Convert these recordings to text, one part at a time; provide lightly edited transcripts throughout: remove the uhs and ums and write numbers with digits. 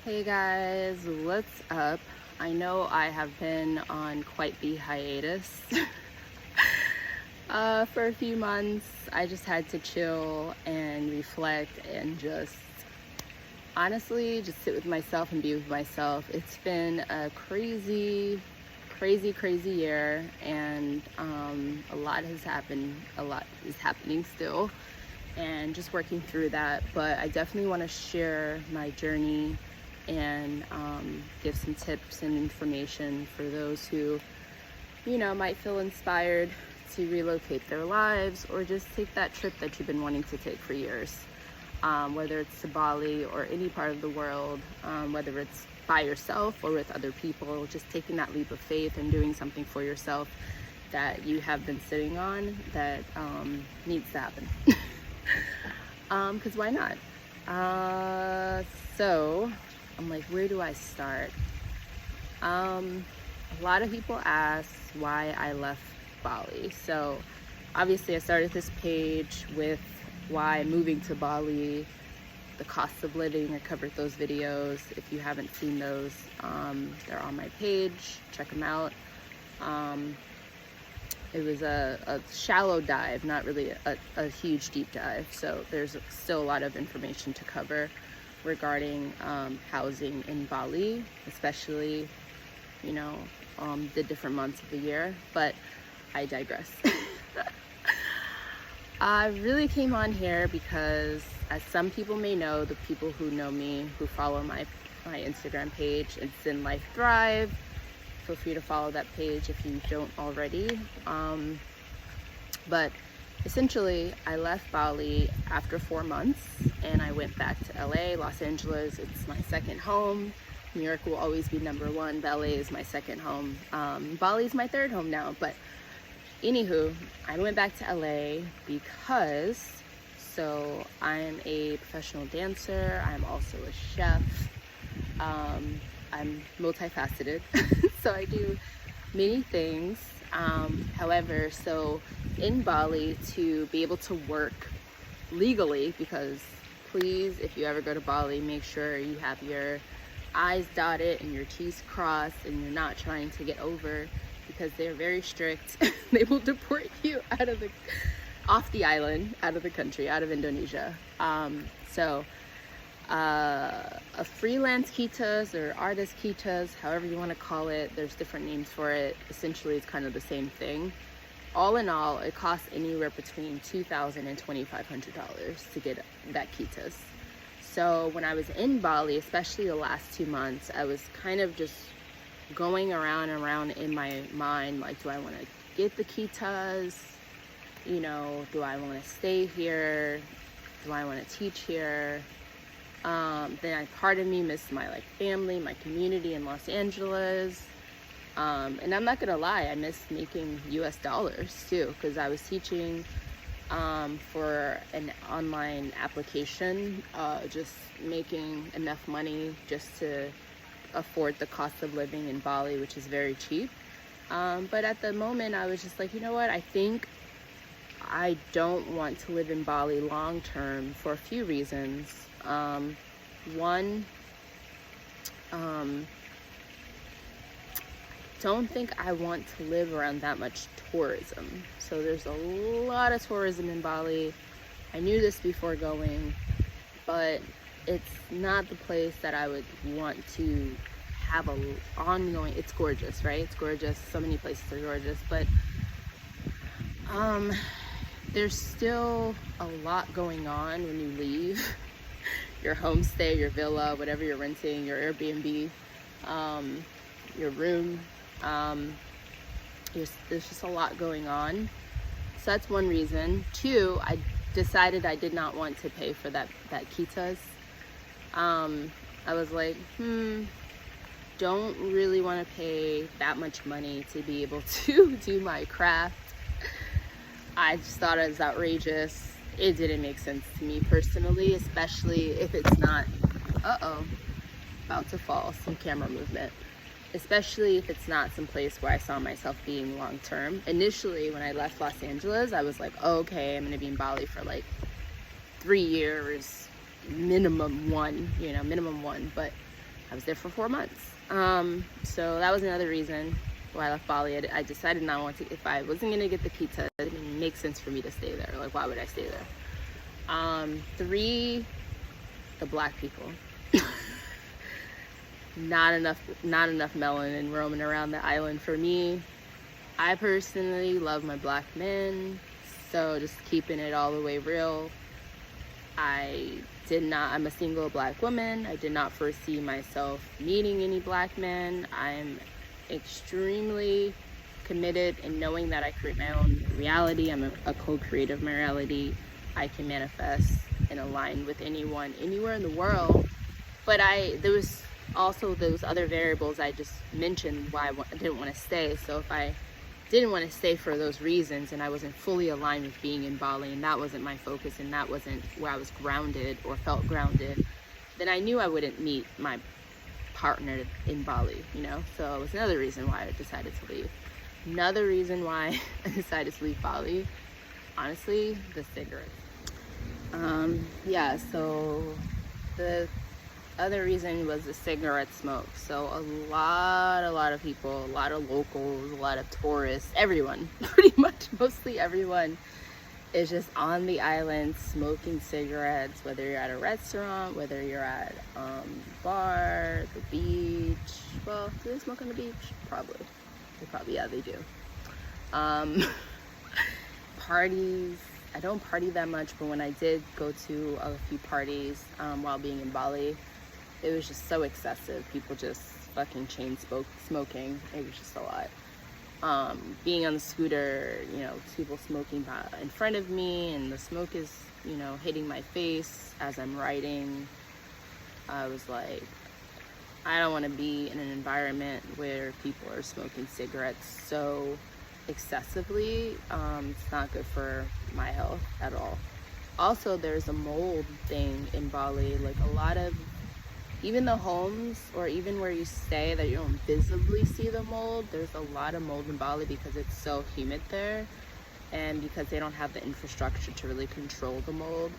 Hey guys, what's up? I know I have been on quite the hiatus for a few months. I just had to chill and reflect and just honestly just sit with myself and be with myself. It's been a crazy year, and a lot has happened. A lot is happening still, and just working through that. But I definitely want to share my journey and give some tips and information for those who, might feel inspired to relocate their lives or just take that trip that you've been wanting to take for years. Whether it's to Bali or any part of the world, whether it's by yourself or with other people, just taking that leap of faith and doing something for yourself that you have been sitting on that needs to happen. Because why not? So I'm like, where do I start? A lot of people ask why I left Bali. So obviously I started this page with why moving to Bali, the cost of living. I covered those videos. If you haven't seen those, they're on my page. Check them out. It was a shallow dive, not really a huge deep dive. So there's still a lot of information to cover regarding housing in Bali, especially, the different months of the year. But I digress. I really came on here because, as some people may know, the people who know me, who follow my Instagram page, it's In Life Thrive. Feel free to follow that page if you don't already. But essentially, I left Bali after 4 months and I went back to LA, Los Angeles. It's my second home. New York will always be number one. LA is my second home. Bali is my third home now. But anywho, I went back to LA because, so I'm a professional dancer. I'm also a chef. I'm multifaceted. So I do many things. However, so in Bali, to be able to work legally, because please, if you ever go to Bali, make sure you have your I's dotted and your T's crossed and you're not trying to get over, because they're very strict. They will deport you off the island, out of the country, out of Indonesia. A freelance quitas or artist quitas, however you want to call it, there's different names for it. Essentially, it's kind of the same thing. All in all, it costs anywhere between $2,000 and $2,500 to get that quitas. So when I was in Bali, especially the last 2 months, I was kind of just going around in my mind, like, do I want to get the quitas? Do I want to stay here? Do I want to teach here? Then part of me missed my family, my community in Los Angeles. And I'm not gonna lie, I missed making US dollars too, because I was teaching for an online application, just making enough money just to afford the cost of living in Bali, which is very cheap. But at the moment I was just like, you know what, I think I don't want to live in Bali long term for a few reasons. One, don't think I want to live around that much tourism. So there's a lot of tourism in Bali. I knew this before going, but it's not the place that I would want to have a ongoing. It's gorgeous, right? It's gorgeous. So many places are gorgeous, but there's still a lot going on when you leave your homestay, your villa, whatever you're renting, your Airbnb, your room. There's just a lot going on. So that's one reason. Two, I decided I did not want to pay for that quitas. I was like, don't really want to pay that much money to be able to do my craft. I just thought it was outrageous. It didn't make sense to me personally, especially if it's not, about to fall, some camera movement. Especially if it's not some place where I saw myself being long term. Initially, when I left Los Angeles, I was like, okay, I'm gonna be in Bali for 3 years, minimum one. But I was there for 4 months. So that was another reason why I left Bali. I decided not want to, if I wasn't going to get the kita, it didn't make sense for me to stay there. Like, why would I stay there? 3, the black people. Not enough melanin roaming around the island for me. I personally love my black men, so just keeping it all the way real. I'm a single black woman. I did not foresee myself meeting any black men. I'm extremely committed in knowing that I create my own reality. I'm a co-creator of my reality. I can manifest and align with anyone, anywhere in the world. But there was also those other variables I just mentioned why I didn't want to stay. So if I didn't want to stay for those reasons and I wasn't fully aligned with being in Bali, and that wasn't my focus, and that wasn't where I was grounded or felt grounded, then I knew I wouldn't meet my partner in Bali, you know? So it was another reason why I decided to leave. Another reason why I decided to leave Bali, honestly, the cigarettes. So the other reason was the cigarette smoke. So a lot of people, a lot of locals, a lot of tourists, everyone, pretty much mostly everyone is just on the island smoking cigarettes, whether you're at a restaurant, whether you're at bar, the beach. Well, do they smoke on the beach? Probably. Yeah, they do. Parties. I don't party that much, but when I did go to a few parties while being in Bali, it was just so excessive. People just fucking chain smoking. It was just a lot. Being on the scooter, you know, people smoking in front of me, and the smoke is, you know, hitting my face as I'm riding. I was like, I don't want to be in an environment where people are smoking cigarettes so excessively. It's not good for my health at all. Also, there's a mold thing in Bali. Like, a lot of, even the homes or even where you stay that you don't visibly see the mold, there's a lot of mold in Bali because it's so humid there, and because they don't have the infrastructure to really control the mold.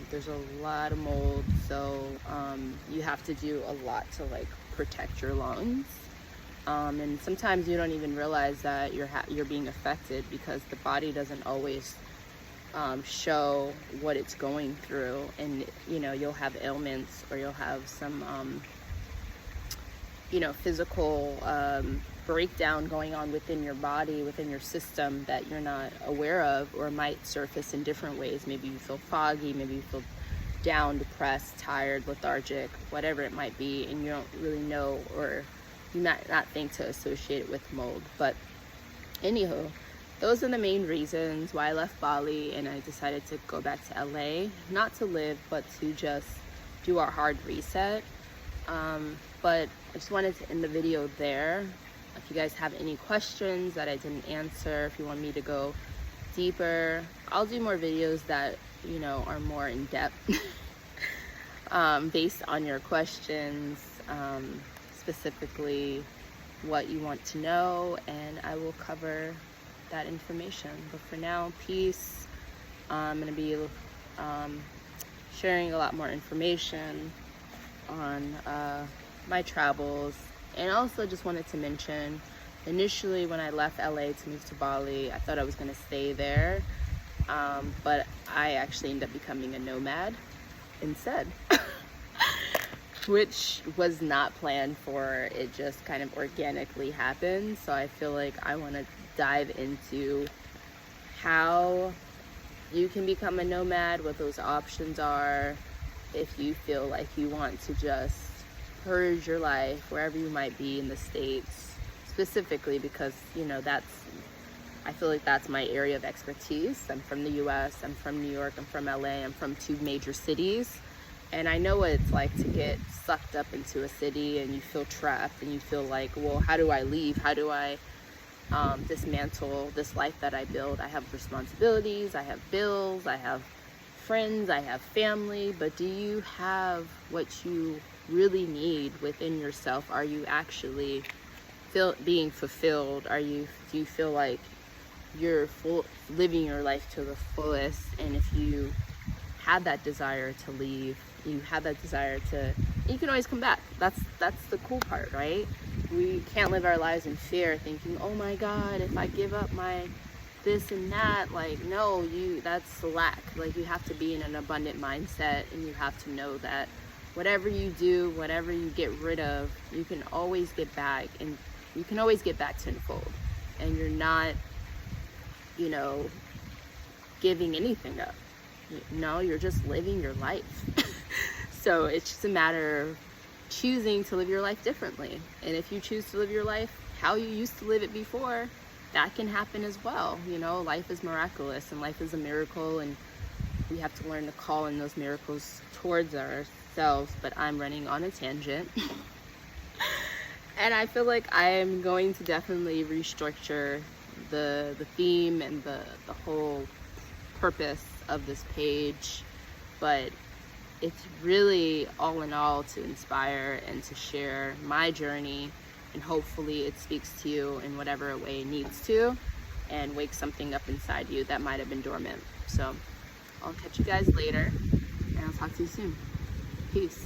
There's a lot of mold, so you have to do a lot to like protect your lungs. And sometimes you don't even realize that you're being affected because the body doesn't always show what it's going through, and you know, you'll have ailments or you'll have some you know, physical breakdown going on within your body, within your system, that you're not aware of, or might surface in different ways. Maybe you feel foggy, maybe you feel down, depressed, tired, lethargic, whatever it might be, and you don't really know, or you might not think to associate it with mold. But anywho, those are the main reasons why I left Bali, and I decided to go back to LA, not to live, but to just do our hard reset. But I just wanted to end the video there. If you guys have any questions that I didn't answer, if you want me to go deeper, I'll do more videos that, you know, are more in depth based on your questions, specifically what you want to know, and I will cover that information. But for now, peace. I'm going to be sharing a lot more information on my travels. And also just wanted to mention, initially when I left LA to move to Bali, I thought I was going to stay there, but I actually ended up becoming a nomad instead. Which was not planned for. It just kind of organically happened. So I feel like I want to dive into how you can become a nomad, what those options are, if you feel like you want to just purge your life wherever you might be in the States, specifically because, you know, I feel like that's my area of expertise. I'm from the US, I'm from New York, I'm from LA, I'm from 2 major cities. And I know what it's like to get sucked up into a city and you feel trapped and you feel like, well, how do I leave? How do I dismantle this life that I build? I have responsibilities, I have bills, I have friends, I have family, but do you have what you really need within yourself? Are you actually being fulfilled? Do you feel like you're living your life to the fullest? And if you had that desire to leave, you have that desire to, you can always come back. That's the cool part, right? We can't live our lives in fear, thinking, oh my God, if I give up my this and that, like, no, that's lack. Like, you have to be in an abundant mindset, and you have to know that whatever you do, whatever you get rid of, you can always get back, and you can always get back tenfold. And you're not, you know, giving anything up. No, you're just living your life. So it's just a matter of choosing to live your life differently. And if you choose to live your life how you used to live it before, that can happen as well. You know, life is miraculous, and life is a miracle, and we have to learn to call in those miracles towards ourselves. But I'm running on a tangent. And I feel like I am going to definitely restructure the theme and the whole purpose of this page. But it's really all in all to inspire and to share my journey, and hopefully it speaks to you in whatever way it needs to, and wake something up inside you that might have been dormant. So I'll catch you guys later, and I'll talk to you soon. Peace.